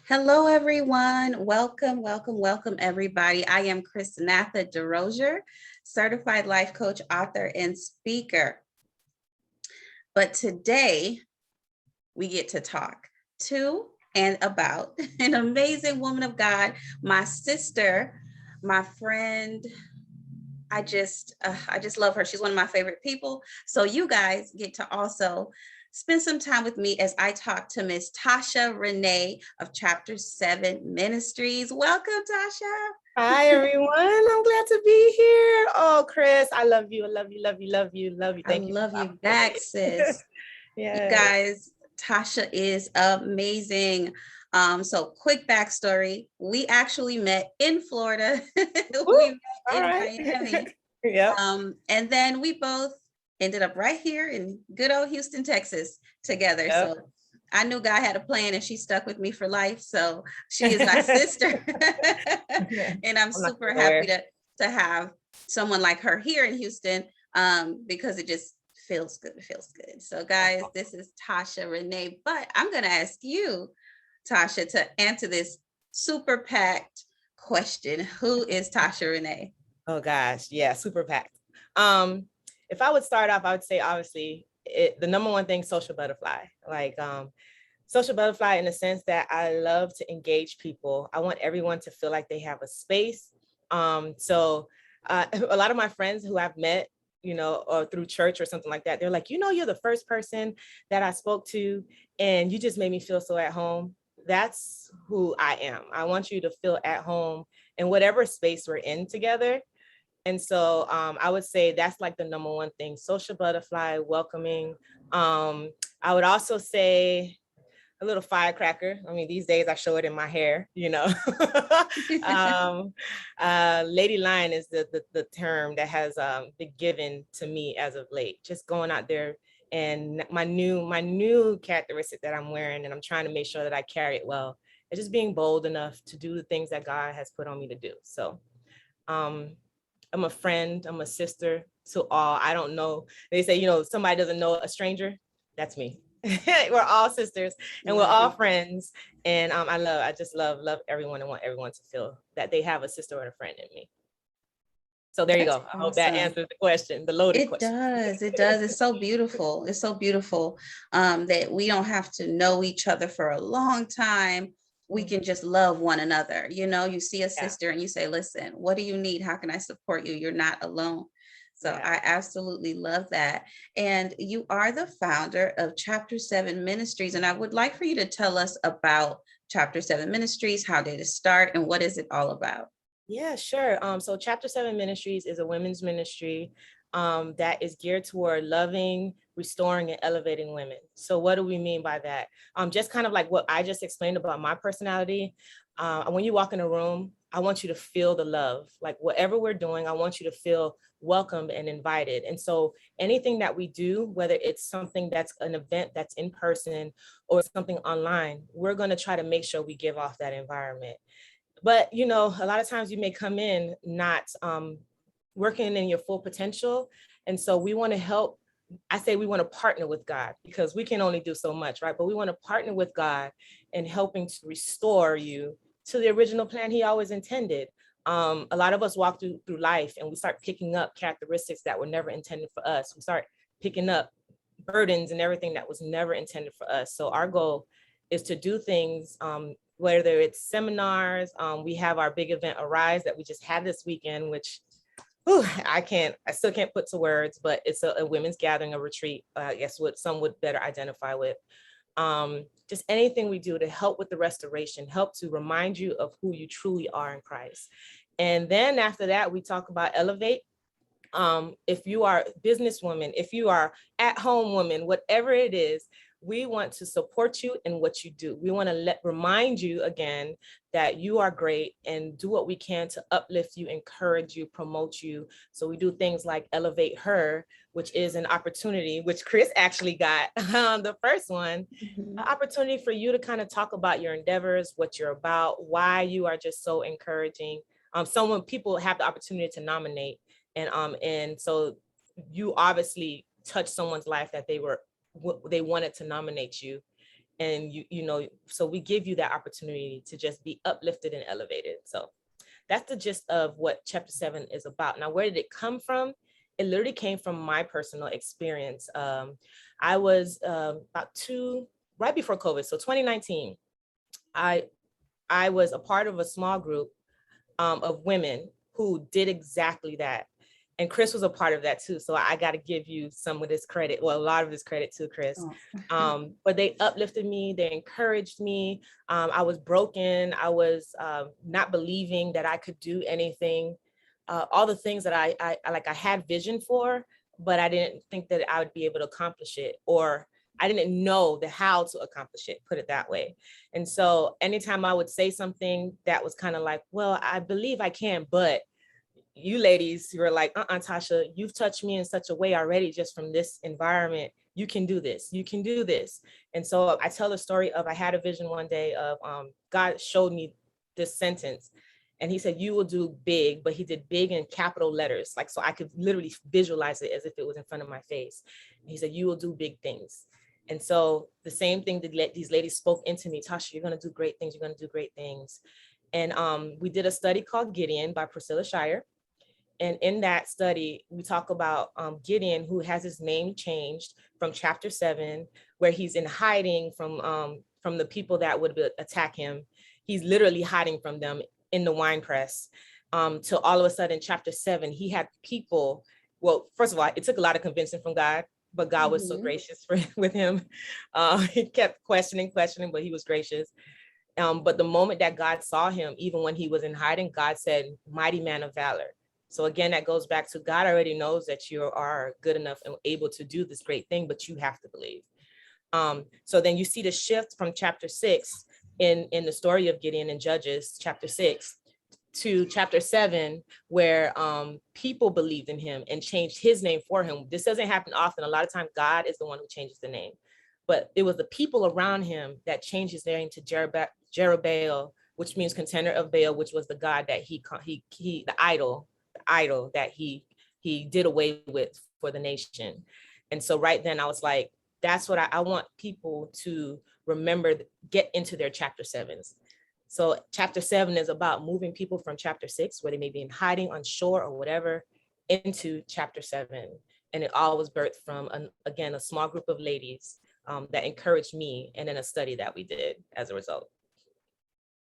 Hello, everyone. Welcome, welcome, welcome, everybody. I am Chrisnatha DeRozier, certified life coach, author, and speaker. But today we get to talk to and about an amazing woman of God, my sister, my friend. I just love her. She's one of my favorite people. So you guys get to also spend some time with me as I talk to Miss Tasha Renee of Chapter 7 Ministries. Welcome, Tasha. Hi, everyone. I'm glad to be here. Oh, Chris, I love you. I love you, love you, love you, love you. Thank you. I love you back, sis. Yeah. You guys, Tasha is amazing. So quick backstory. We actually met in Florida. We met in Miami. Yep. And then we both ended up right here in good old Houston, Texas together. Yep. So I knew God had a plan and she stuck with me for life. So she is my sister. And I'm super happy to have someone like her here in Houston because it just feels good. It feels good. So guys, this is Tasha Renee, but I'm going to ask you, Tasha, to answer this super packed question. Who is Tasha Renee? Oh gosh, yeah, super packed. If I would start off, I would say obviously the number one thing, social butterfly. Social butterfly in the sense that I love to engage people. I want everyone to feel like they have a space. So a lot of my friends who I've met, or through church or something like that, they're like, you're the first person that I spoke to, and you just made me feel so at home. That's who I am. I want you to feel at home in whatever space we're in together. And so I would say that's like the number one thing, social butterfly, welcoming. I would also say a little firecracker. I mean, these days I show it in my hair, Lady Lion is the term that has been given to me as of late, just going out there and my new characteristic that I'm wearing, and I'm trying to make sure that I carry it well. It's just being bold enough to do the things that God has put on me to do. So I'm a friend, I'm a sister to all. I don't know. They say, somebody doesn't know a stranger. That's me. We're all sisters and we're all friends. And I just love everyone and want everyone to feel that they have a sister or a friend in me. So there you go. I hope that answers the question, the loaded question. It does. It's so beautiful. It's so beautiful that we don't have to know each other for a long time. We can just love one another. You see a sister and you say, listen, what do you need? How can I support you? You're not alone. So I absolutely love that. And you are the founder of Chapter 7 Ministries. And I would like for you to tell us about Chapter 7 Ministries. How did it start and what is it all about? Yeah, sure. So Chapter 7 Ministries is a women's ministry that is geared toward loving, restoring, and elevating women. So what do we mean by that? Just kind of like what I just explained about my personality. When you walk in a room, I want you to feel the love. Like whatever we're doing, I want you to feel welcomed and invited. And so anything that we do, whether it's something that's an event that's in person or something online, we're going to try to make sure we give off that environment. But, a lot of times you may come in not working in your full potential. And so we want to help. I say we want to partner with God because we can only do so much, right? But we want to partner with God in helping to restore you to the original plan he always intended. A lot of us walk through life and we start picking up characteristics that were never intended for us. We start picking up burdens and everything that was never intended for us. So our goal is to do things, whether it's seminars. We have our big event Arise that we just had this weekend, which I still can't put to words, but it's a women's gathering, a retreat, I guess what some would better identify with. Just anything we do to help with the restoration, help to remind you of who you truly are in Christ. And then after that, we talk about elevate. If you are a businesswoman, if you are at-home woman, whatever it is, we want to support you in what you do. We want to remind you again that you are great and do what we can to uplift you, encourage you, promote you. So we do things like Elevate Her, which is an opportunity, which Chris actually got the first one, an opportunity for you to kind of talk about your endeavors, what you're about, why you are just so encouraging. When people have the opportunity to nominate, and so you obviously touch someone's life that they wanted to nominate you. And so we give you that opportunity to just be uplifted and elevated. So that's the gist of what chapter 7 is about. Now, where did it come from? It literally came from my personal experience. I was right before COVID, so 2019, I was a part of a small group of women who did exactly that. And Chris was a part of that too. So I got to give you some of this credit, well, a lot of this credit to Chris. But they uplifted me, they encouraged me. I was broken. I was not believing that I could do anything. All the things that I had vision for, but I didn't think that I would be able to accomplish it, or I didn't know the how to accomplish it, put it that way. And so anytime I would say something that was kind of like, well, I believe I can, but you ladies, you were like, Tasha, you've touched me in such a way already just from this environment. You can do this. You can do this. And so I tell the story of, I had a vision one day of God showed me this sentence, and he said, you will do big, but he did big in capital letters. Like, so I could literally visualize it as if it was in front of my face. And he said, you will do big things. And so the same thing that these ladies spoke into me, Tasha, you're going to do great things. You're going to do great things. And we did a study called Gideon by Priscilla Shirer. And in that study, we talk about Gideon, who has his name changed from chapter 7, where he's in hiding from the people that would attack him. He's literally hiding from them in the wine press. Till all of a sudden, chapter 7, he had people. Well, first of all, it took a lot of convincing from God, but God was so gracious with him. He kept questioning, but he was gracious. But the moment that God saw him, even when he was in hiding, God said, mighty man of valor. So again, that goes back to God already knows that you are good enough and able to do this great thing, but you have to believe. So then you see the shift from chapter 6 in the story of Gideon in Judges, chapter 6, to chapter 7, where people believed in him and changed his name for him. This doesn't happen often. A lot of times God is the one who changes the name, but it was the people around him that changed his name to Jerubbaal, which means contender of Baal, which was the God that the idol that he did away with for the nation. And so right then I was like, that's what I want people to remember, get into their chapter 7s. So chapter 7 is about moving people from chapter 6, where they may be in hiding on shore or whatever, into chapter 7. And it all was birthed from, again, a small group of ladies that encouraged me, and then a study that we did as a result.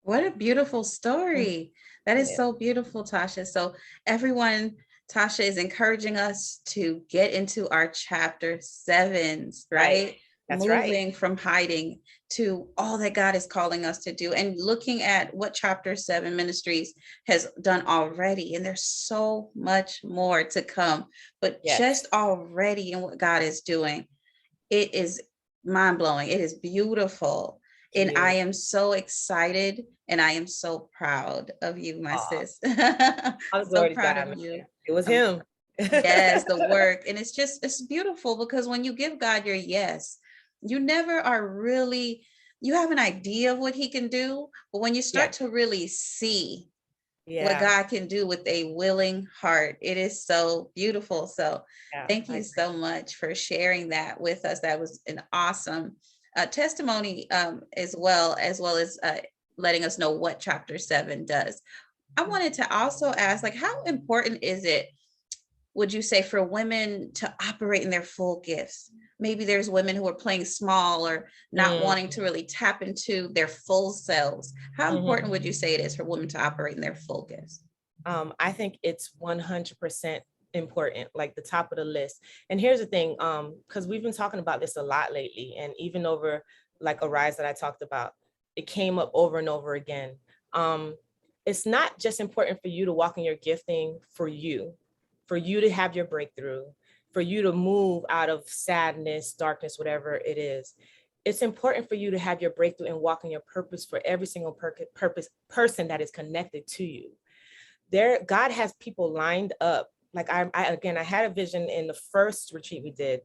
What a beautiful story. That is so beautiful, Tasha. So everyone, Tasha is encouraging us to get into our chapter 7s, right? That's moving right. from hiding to all that God is calling us to do, and looking at what chapter 7 ministries has done already. And there's so much more to come, but just already in what God is doing, it is mind blowing. It is beautiful. And I am so excited, and I am so proud of you, my sis. So proud of you. It was him. Yes, the work. And it's beautiful, because when you give God your yes, you never are really, you have an idea of what he can do, but when you start to really see what God can do with a willing heart, it is so beautiful. So thank you so much for sharing that with us. That was an awesome testimony, as well as letting us know what chapter 7 does. I wanted to also ask, like, how important is it, would you say, for women to operate in their full gifts? Maybe there's women who are playing small or not wanting to really tap into their full selves. How important would you say it is for women to operate in their full gifts? I think it's 100% important, like the top of the list. And here's the thing, because we've been talking about this a lot lately, and even over like Arise that I talked about, it came up over and over again. It's not just important for you to walk in your gifting for you to have your breakthrough, for you to move out of sadness, darkness, whatever it is. It's important for you to have your breakthrough and walk in your purpose for every single person that is connected to you. God has people lined up. Like I had a vision in the first retreat we did,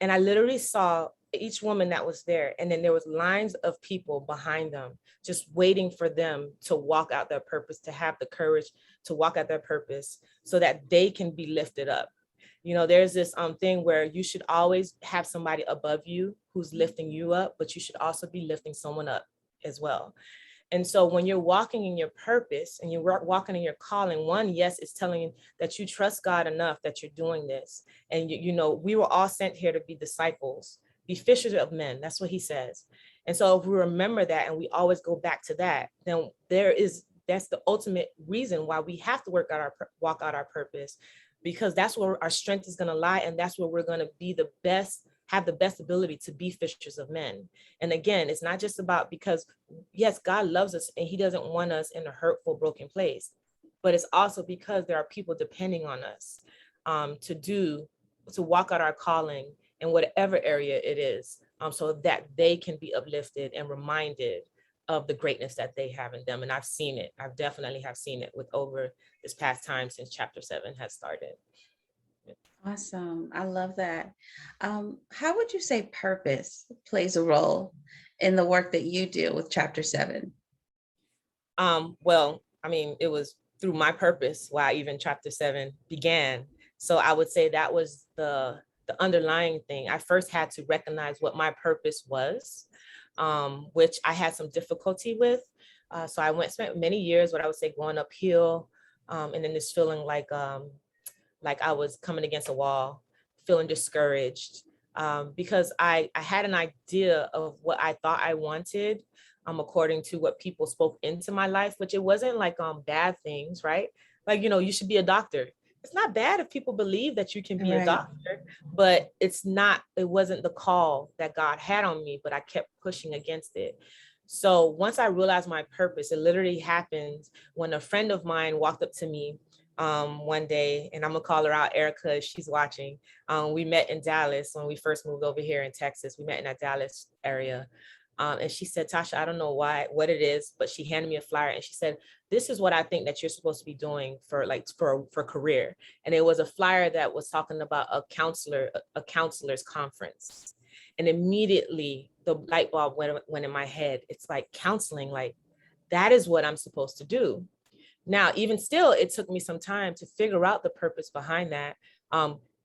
and I literally saw each woman that was there, and then there was lines of people behind them just waiting for them to walk out their purpose, to have the courage to walk out their purpose so that they can be lifted up. There's this thing where you should always have somebody above you who's lifting you up, but you should also be lifting someone up as well. And so when you're walking in your purpose and you're walking in your calling, one, yes, it's telling you that you trust God enough that you're doing this. And, we were all sent here to be disciples, be fishers of men. That's what he says. And so if we remember that and we always go back to that, then that's the ultimate reason why we have to walk out our purpose, because that's where our strength is going to lie. And that's where we're going to be have the best ability to be fishers of men. And again, it's not just about, because yes, God loves us and he doesn't want us in a hurtful, broken place, but it's also because there are people depending on us to walk out our calling in whatever area it is, so that they can be uplifted and reminded of the greatness that they have in them. And I've seen it. I've definitely have seen it with over this past time since chapter 7 has started. Awesome. I love that. How would you say purpose plays a role in the work that you do with chapter 7? Well, it was through my purpose why even chapter 7 began. So I would say that was the underlying thing. I first had to recognize what my purpose was, which I had some difficulty with. So I spent many years, what I would say, going uphill, and then this feeling like I was coming against a wall, feeling discouraged, because I had an idea of what I thought I wanted, according to what people spoke into my life, which it wasn't like bad things, right? Like, you should be a doctor. It's not bad if people believe that you can be a doctor, but it wasn't the call that God had on me, but I kept pushing against it. So once I realized my purpose, it literally happened when a friend of mine walked up to me one day, and I'm gonna call her out, Erica, she's watching. We met in Dallas when we first moved over here in Texas. We met in that Dallas area. And she said, Tasha, I don't know what it is, but she handed me a flyer and she said, this is what I think that you're supposed to be doing for career. And it was a flyer that was talking about a counselor's conference. And immediately the light bulb went in my head. It's like counseling, like that is what I'm supposed to do. Now, even still, it took me some time to figure out the purpose behind that.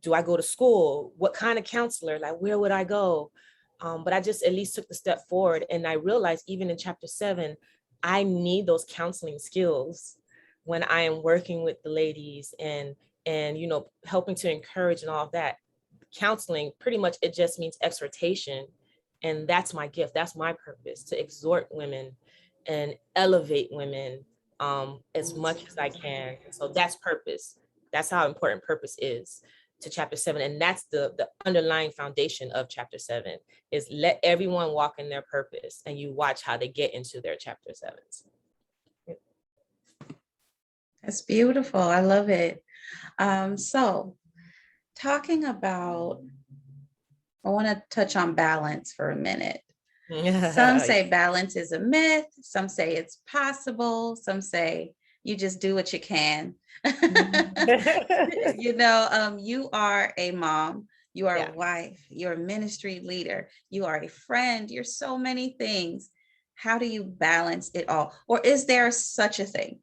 Do I go to school? What kind of counselor? Like, where would I go? But I just at least took the step forward. And I realized even in chapter 7, I need those counseling skills when I am working with the ladies and helping to encourage and all of that. Counseling, pretty much, it just means exhortation. And that's my gift. That's my purpose, to exhort women and elevate women as much as I can. So that's purpose. That's how important purpose is to chapter 7. And that's the underlying foundation of chapter 7, is let everyone walk in their purpose and you watch how they get into their chapter 7s. That's beautiful. I love it. So talking about, I want to touch on balance for a minute. Some say balance is a myth. Some say it's possible. Some say you just do what you can. You are a mom, you are a wife, you're a ministry leader, you are a friend, you're so many things. How do you balance it all? Or is there such a thing?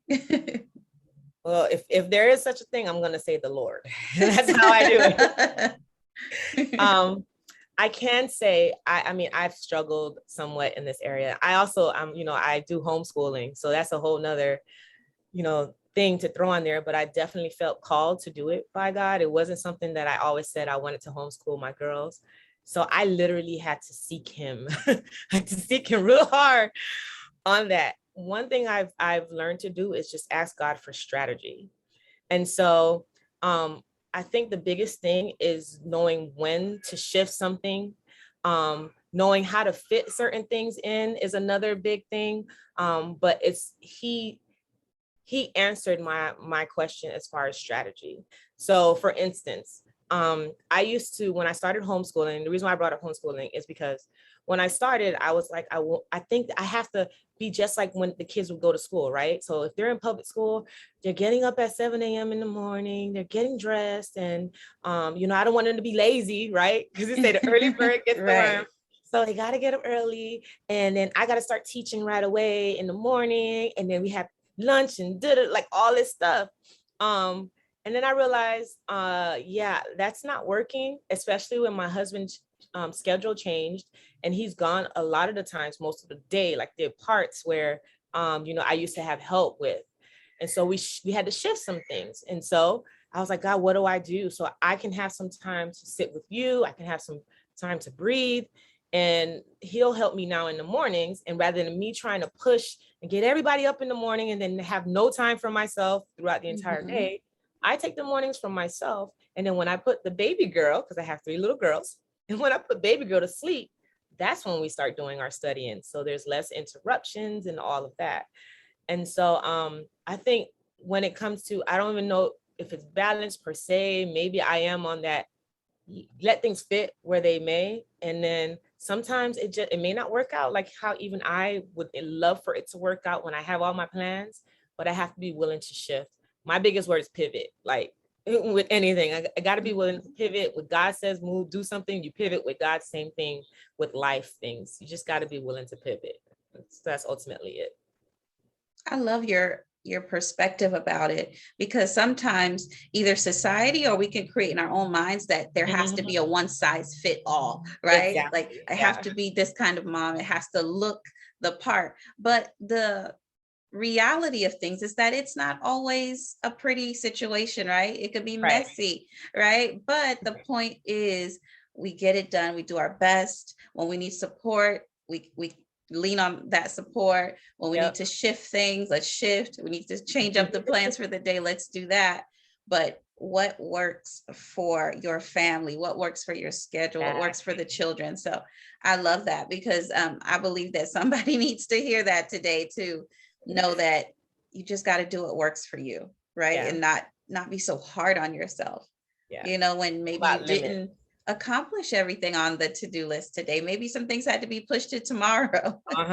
Well, if there is such a thing, I'm going to say the Lord. That's how I do it. I can say, I've struggled somewhat in this area. I also, I do homeschooling. So that's a whole nother, thing to throw on there, but I definitely felt called to do it by God. It wasn't something that I always said I wanted to homeschool my girls. So I literally had to seek him. I had to seek him real hard on that. One thing I've learned to do is just ask God for strategy. And so, I think the biggest thing is knowing when to shift something, knowing how to fit certain things in is another big thing. But he answered my question as far as strategy. So for instance, I used to, when I started homeschooling, the reason why I brought up homeschooling is because when I started, I was like, I think I have to be just like when the kids would go to school, right? So if they're in public school, they're getting up at 7 a.m. in the morning, they're getting dressed, and I don't want them to be lazy, right? Because they say the early bird gets the worm. So they got to get up early, and then I got to start teaching right away in the morning, and then we have lunch and like all this stuff. And then I realized, yeah, that's not working, especially when my husband's schedule changed and he's gone a lot of the times, most of the day, like there are parts where, I used to have help with. And so we had to shift some things. And so I was like, God, what do I do? So I can have some time to sit with you. I can have some time to breathe. And he'll help me now in the mornings. And rather than me trying to push and get everybody up in the morning and then have no time for myself throughout the entire day, I take the mornings for myself. And then when I put the baby girl, because I have 3 little girls, and when I put baby girl to sleep, that's when we start doing our studying. So there's less interruptions and all of that. And so I think when it comes to, I don't even know if it's balance per se, maybe I am on that, let things fit where they may. And then sometimes it may not work out like how even I would love for it to work out when I have all my plans, but I have to be willing to shift. My biggest word is pivot. Like with anything, I got to be willing to pivot. When God says move, do something, you pivot. With God, same thing with life things. You just got to be willing to pivot. That's ultimately it. I love your perspective about it, because sometimes either society or we can create in our own minds that there has to be a one size fit all, right? Exactly. Like I have to be this kind of mom. It has to look the part. But the reality of things is that it's not always a pretty situation, right? It could be messy, right? But the point is we get it done. We do our best. When we need support, we lean on that support. When we need to shift things, let's shift. We need to change up the plans for the day, let's do that. But what works for your family, what works for your schedule, what works for the children. So I love that, because I believe that somebody needs to hear that today too. Know that you just got to do what works for you, right? And not be so hard on yourself. When maybe you didn't accomplish everything on the to-do list today, maybe some things had to be pushed to tomorrow. But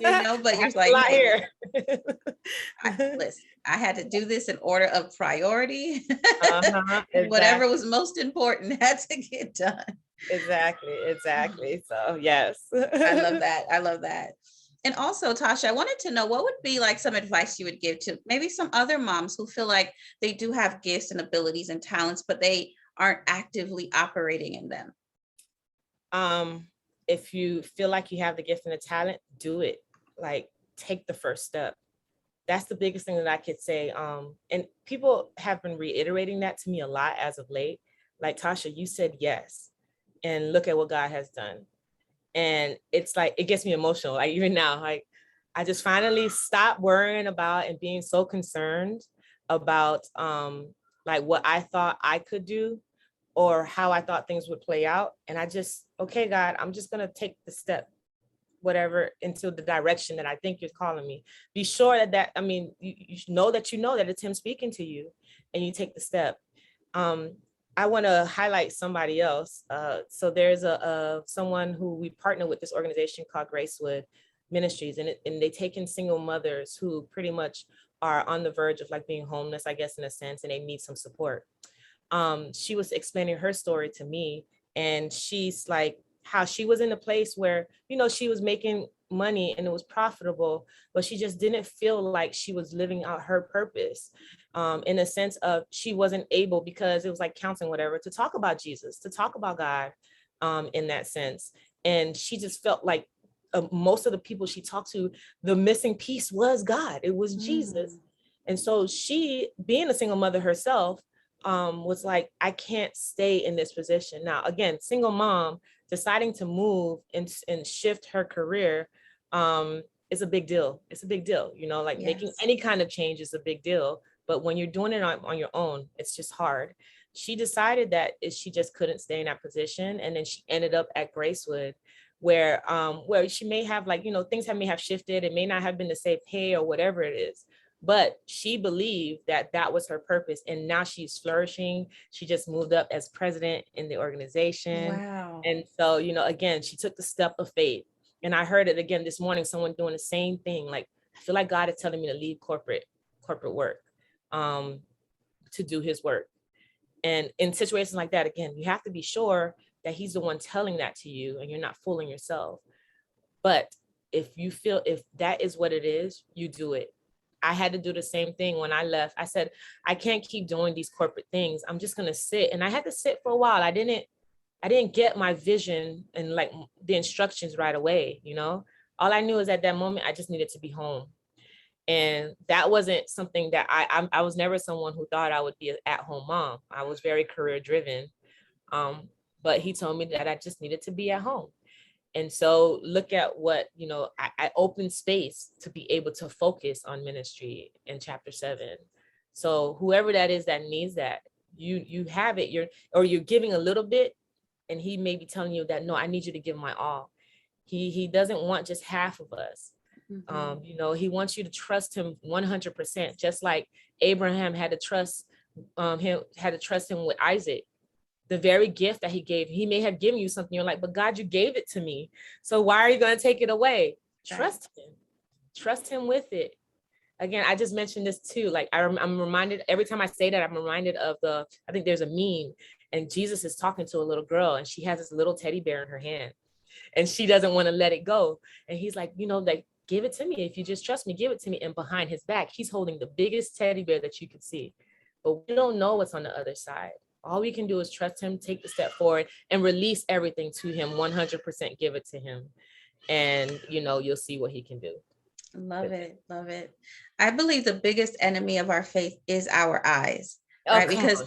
you're like, hey, listen, I had to do this in order of priority. Exactly. Whatever was most important had to get done. Exactly. So yes. I love that. And also, Tasha, I wanted to know what would be like some advice you would give to maybe some other moms who feel like they do have gifts and abilities and talents, but they aren't actively operating in them. If you feel like you have the gift and the talent, do it. Like, take the first step. That's the biggest thing that I could say. And people have been reiterating that to me a lot as of late. Like, Tasha, you said yes, and look at what God has done. And it's like, it gets me emotional. Like even now, like I just finally stopped worrying about and being so concerned about like what I thought I could do or how I thought things would play out. And I just, okay, God, I'm just going to take the step, whatever, into the direction that I think you're calling me. Be sure that you know that it's him speaking to you, and you take the step. I want to highlight somebody else. So there's someone who we partner with, this organization called Gracewood Ministries, and they take in single mothers who pretty much are on the verge of like being homeless, I guess, in a sense, and they need some support. She was explaining her story to me, and she's like how she was in a place where, she was making money and it was profitable, but she just didn't feel like she was living out her purpose. In a sense of she wasn't able, because it was like counseling, whatever, to talk about Jesus, to talk about God, in that sense. And she just felt like most of the people she talked to, the missing piece was God. It was Jesus. And so she, being a single mother herself, was like, I can't stay in this position. Now, again, single mom deciding to move and shift her career is a big deal. It's a big deal, like making any kind of change is a big deal. But when you're doing it on your own, it's just hard. She decided that she just couldn't stay in that position. And then she ended up at Gracewood, where she may have things may have shifted. It may not have been the same pay or whatever it is. But she believed that was her purpose. And now she's flourishing. She just moved up as president in the organization. Wow. And so, again, she took the step of faith. And I heard it again this morning, someone doing the same thing. Like, I feel like God is telling me to leave corporate work, to do his work. And in situations like that, again, you have to be sure that he's the one telling that to you and you're not fooling yourself. But if you feel, if that is what it is, you do it. I had to do the same thing when I left. I said, I can't keep doing these corporate things. I'm just going to sit. And I had to sit for a while. I didn't get my vision and like the instructions right away. All I knew is at that moment, I just needed to be home. And that wasn't something that I was never someone who thought I would be an at-home mom. I was very career driven. But he told me that I just needed to be at home. And so look at what, I opened space to be able to focus on ministry in chapter 7. So whoever that is that needs that, you have it, you're giving a little bit, and he may be telling you that, no, I need you to give my all. He doesn't want just half of us. Mm-hmm. He wants you to trust him 100%, just like Abraham had to trust him with Isaac. The very gift that he may have given you something. You're like, but God, you gave it to me. So why are you going to take it away? Trust him. Trust him with it. Again, I just mentioned this too. Like I'm reminded every time I say that, I'm reminded of I think there's a meme, and Jesus is talking to a little girl, and she has this little teddy bear in her hand, and she doesn't want to let it go. And he's like, like, give it to me. If you just trust me, give it to me. And behind his back, he's holding the biggest teddy bear that you could see. But we don't know what's on the other side. All we can do is trust him, take the step forward, and release everything to him, 100% give it to him. And, you'll see what he can do. Love it. Love it. I believe the biggest enemy of our faith is our eyes, right? Because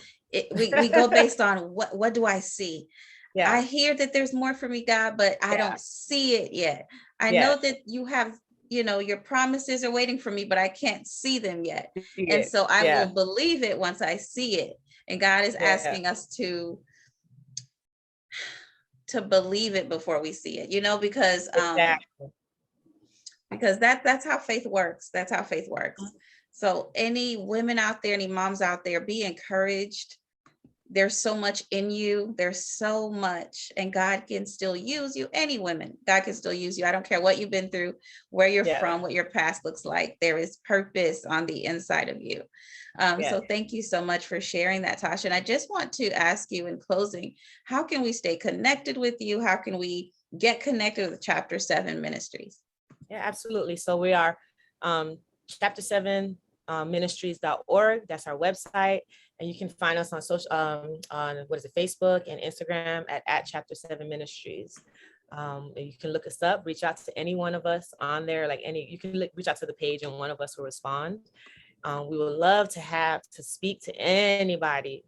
we go based on what do I see? Yeah. I hear that there's more for me, God, but I don't see it yet. I know that you have, your promises are waiting for me, but I can't see them yet. And so I will believe it once I see it. And God is asking us to believe it before we see it, because because that's how faith works. That's how faith works. So any women out there, any moms out there, be encouraged. There's so much in you. There's so much, and God can still use you. Any women, God can still use you. I don't care what you've been through, where you're from, what your past looks like. There is purpose on the inside of you. So thank you so much for sharing that, Tasha. And I just want to ask you in closing, how can we stay connected with you? How can we get connected with Chapter 7 Ministries? Yeah, absolutely. So we are chapter 7 ministries.org. That's our website. And you can find us on social, on Facebook and Instagram at chapter 7 ministries. You can look us up, reach out to any one of us on there, you can reach out to the page and one of us will respond. We would love to speak to anybody's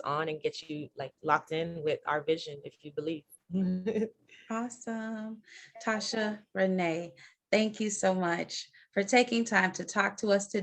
on, and get you locked in with our vision if you believe. Awesome. Tasha Renee, thank you so much for taking time to talk to us today.